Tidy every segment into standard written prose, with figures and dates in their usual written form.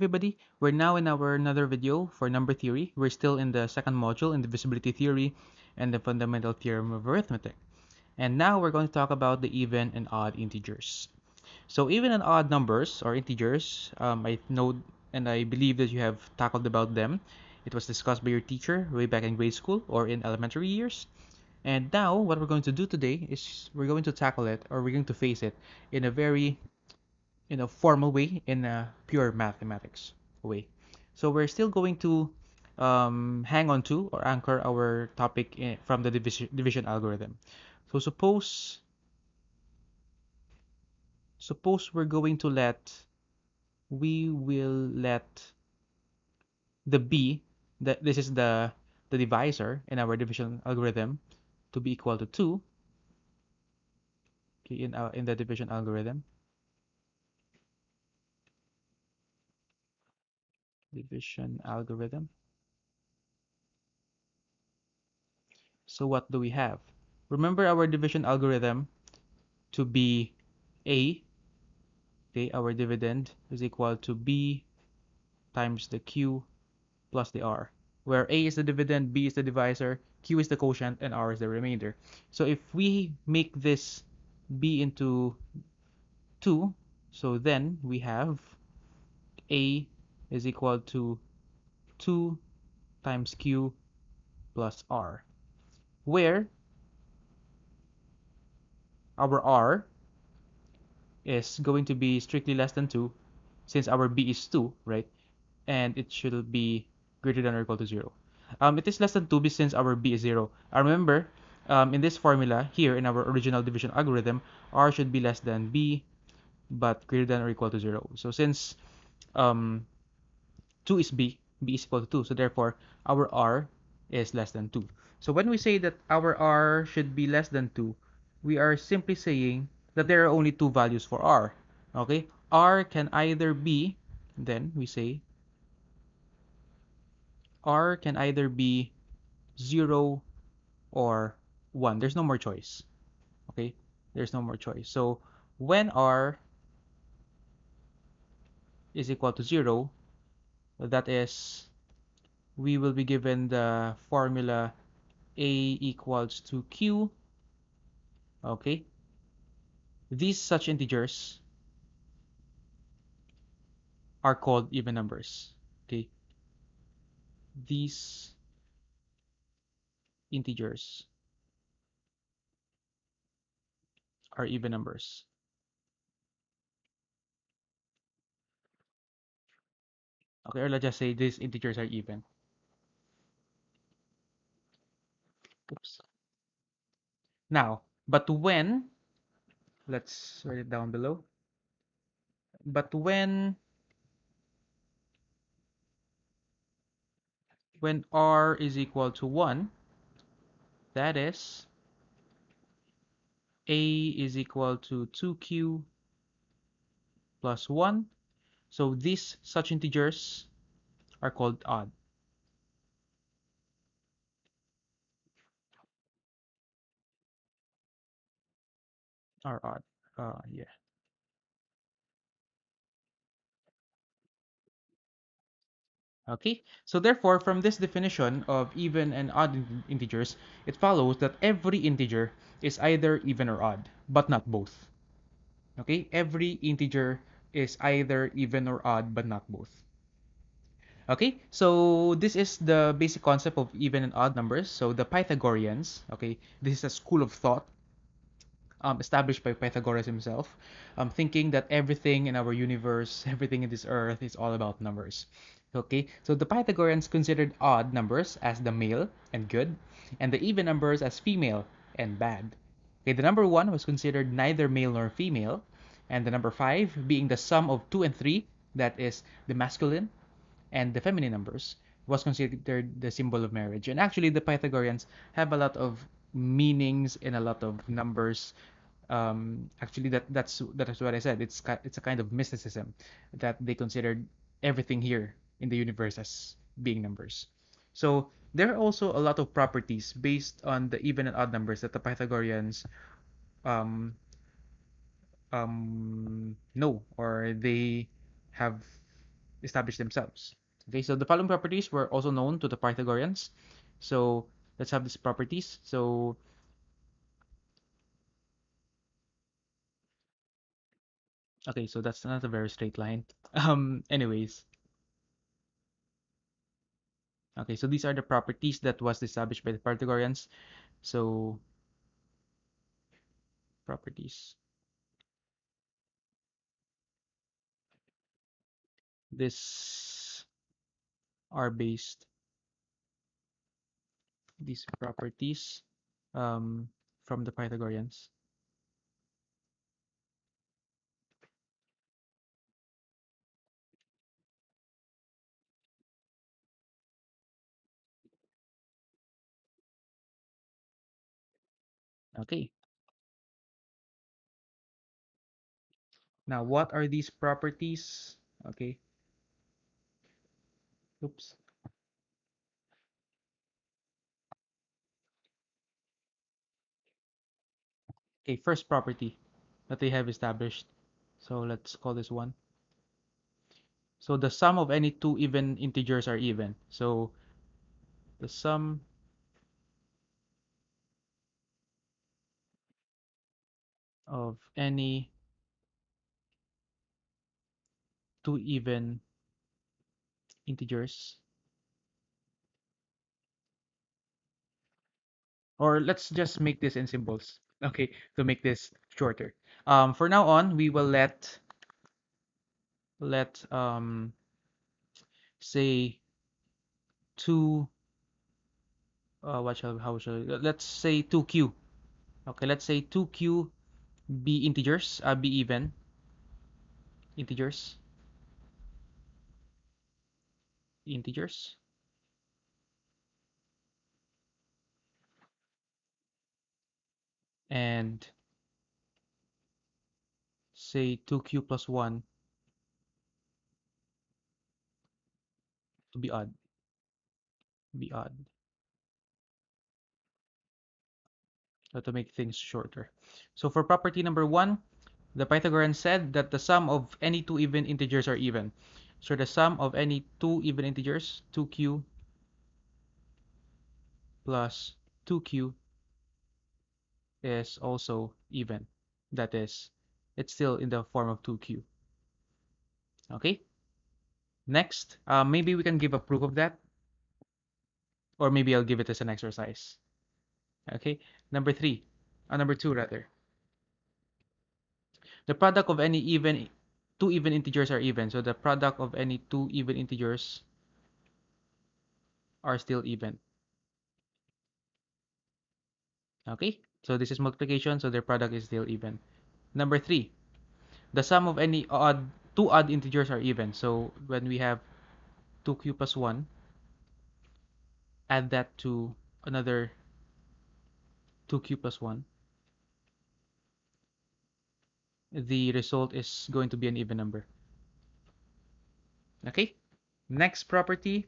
Everybody, we're now in our another video for number theory. We're still in the second module in divisibility theory and the fundamental theorem of arithmetic. And now we're going to talk about the even and odd integers. So even and odd numbers or integers, I know and I believe that you have tackled about them. It was discussed by your teacher way back in grade school or in elementary years. And now what we're going to do today is we're going to tackle it, or we're going to face it in a very formal way, in a pure mathematics way. So we're still going to hang on to or anchor our topic from the division algorithm. So suppose we will let the b, that this is the divisor in our division algorithm, to be equal to 2. Okay, in the division algorithm. So what do we have? Remember our division algorithm to be a, okay, our dividend is equal to b times the q plus the r, where a is the dividend, b is the divisor, q is the quotient, and r is the remainder. So if we make this b into 2, so then we have a is equal to 2 times q plus r, where our r is going to be strictly less than 2, since our b is 2, right? And it should be greater than or equal to 0. It is less than 2 since our b is 0. Remember, in this formula here in our original division algorithm, r should be less than b but greater than or equal to 0. So since um, 2 is b is equal to 2, so therefore our r is less than 2. So when we say that our r should be less than 2, we are simply saying that there are only two values for r. Okay, r can either be, then we say r can either be 0 or 1. There's no more choice. Okay, there's no more choice. So when r is equal to 0, that is, we will be given the formula a equals to q. Okay, these such integers are called even numbers. Okay, these integers are even numbers. Okay, or let's just say these integers are even. Oops. Now, but when, let's write it down below. But when r is equal to 1, that is, a is equal to 2q plus 1. So these such integers are called odd. Are odd. Yeah. Okay, so therefore, from this definition of even and odd integers, it follows that every integer is either even or odd, but not both. Okay, every integer is either even or odd, but not both. Okay, so this is the basic concept of even and odd numbers. So the Pythagoreans, okay, this is a school of thought established by Pythagoras himself, thinking that everything in our universe, everything in this earth is all about numbers. Okay, so the Pythagoreans considered odd numbers as the male and good, and the even numbers as female and bad. Okay, the number 1 was considered neither male nor female, and the number 5 being the sum of 2 and 3, that is the masculine, and the feminine numbers, was considered the symbol of marriage. And actually, the Pythagoreans have a lot of meanings in a lot of numbers. Actually, that's what I said. It's a kind of mysticism that they considered everything here in the universe as being numbers. So there are also a lot of properties based on the even and odd numbers that the Pythagoreans um, know, or they have establish themselves. Okay, so the following properties were also known to the Pythagoreans. So let's have these properties. So okay, so that's not a very straight line. Anyways, okay, so these are the properties that was established by the Pythagoreans. So properties. This are based these properties um, from the Pythagoreans. Okay. Now, what are these properties? Okay. Oops. Okay, first property that they have established. So let's call this one. So the sum of any two even integers are even. So the sum of any two even integers, or let's just make this in symbols. Okay, to make this shorter. For now on, we will let say two what shall how shall let's say 2q. Okay, let's say 2q be integers, be even integers, integers, and say 2q plus 1 to be odd, so to make things shorter. So for property number 1, the Pythagorean said that the sum of any two even integers are even. So the sum of any two even integers, 2q plus 2q, is also even. That is, it's still in the form of 2q. Okay? Next, maybe we can give a proof of that, or maybe I'll give it as an exercise. Okay? Number two rather. The product of any two even integers are even. So the product of any two even integers are still even. Okay? So this is multiplication, so their product is still even. Number three, the sum of any two odd integers are even. So when we have 2q plus 1, add that to another 2q plus 1, the result is going to be an even number. Okay? Next property,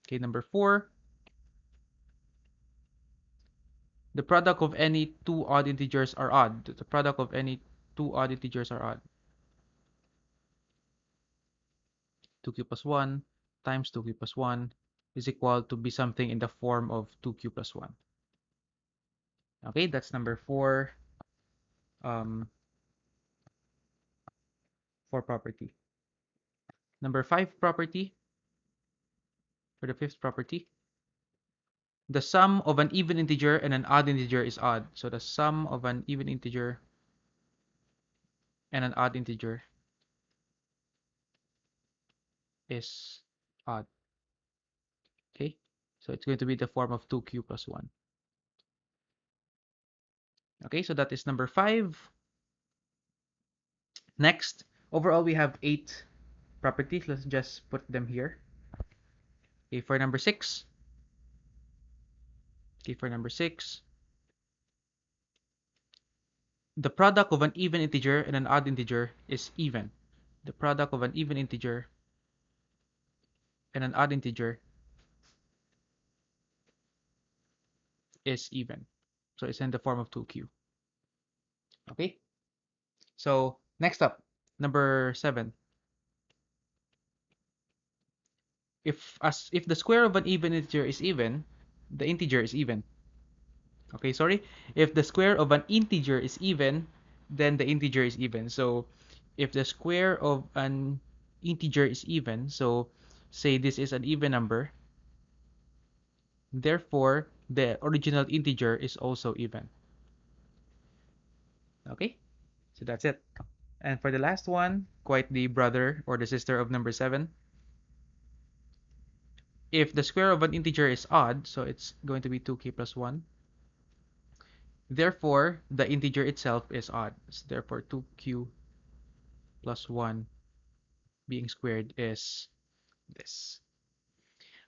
okay, number 4, the product of any two odd integers are odd. The product of any two odd integers are odd. 2q plus 1 times 2q plus 1 is equal to be something in the form of 2q plus 1. Okay, that's number 4 um, for property. Number 5 property, for the fifth property, the sum of an even integer and an odd integer is odd. So the sum of an even integer and an odd integer is odd. Okay, so it's going to be the form of 2q plus 1. Okay, so that is number 5. Next, overall we have 8 properties. Let's just put them here. Okay, for number 6. Okay, for number 6, the product of an even integer and an odd integer is even. The product of an even integer and an odd integer is even. So it's in the form of 2q. Okay, so next up, Number 7. If the square of an even integer is even, the integer is even. Okay, sorry. If the square of an integer is even, then the integer is even. So if the square of an integer is even, so say this is an even number, therefore the original integer is also even. Okay, so that's it. And for the last one, quite the brother or the sister of number 7. If the square of an integer is odd, so it's going to be 2k plus 1. Therefore, the integer itself is odd. So therefore, 2q plus 1 being squared is this.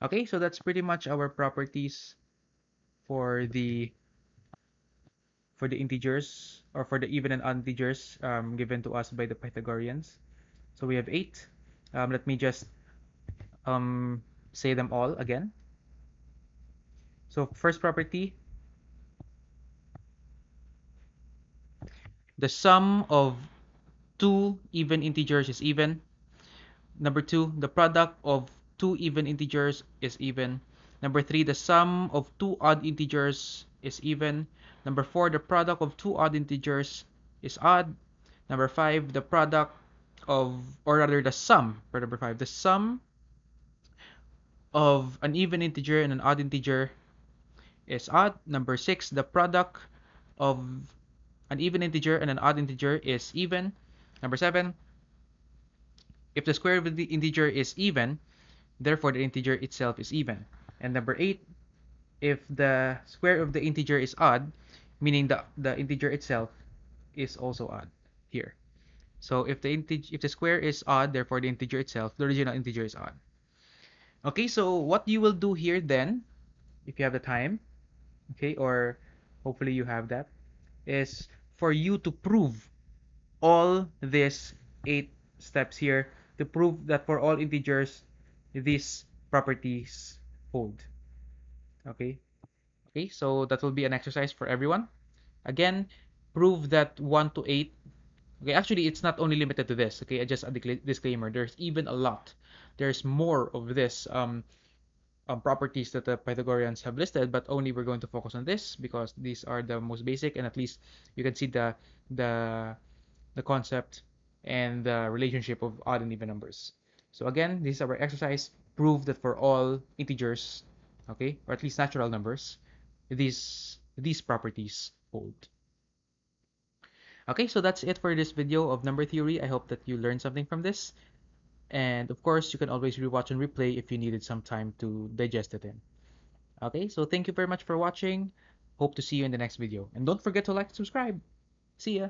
Okay, so that's pretty much our properties for the integers, or for the even and odd integers given to us by the Pythagoreans. So we have 8. Let me just um, say them all again. So first property, the sum of two even integers is even. Number 2, the product of two even integers is even. Number 3, the sum of two odd integers is even. Number 4, the product of two odd integers is odd. Number 5, the product of, or rather the sum, for number 5, the sum of an even integer and an odd integer is odd. Number 6, the product of an even integer and an odd integer is even. Number 7, if the square of the integer is even, therefore the integer itself is even. And number 8, if the square of the integer is odd, meaning the integer itself is also odd here. So if the square is odd, therefore the integer itself, the original integer is odd. Okay, so what you will do here then, if you have the time, okay, or hopefully you have that, is for you to prove all these 8 steps here, to prove that for all integers these properties hold. Okay. Okay, so that will be an exercise for everyone. Again, prove that 1 to 8. Okay, actually, it's not only limited to this. Okay, just a disclaimer. There's even a lot. There's more of this properties that the Pythagoreans have listed, but only we're going to focus on this because these are the most basic, and at least you can see the the concept and the relationship of odd and even numbers. So again, this is our exercise. Prove that for all integers, okay, or at least natural numbers, these properties hold. Okay, so that's it for this video of number theory. I hope that you learned something from this. And of course, you can always rewatch and replay if you needed some time to digest it in. Okay, so thank you very much for watching. Hope to see you in the next video. And don't forget to like and subscribe. See ya!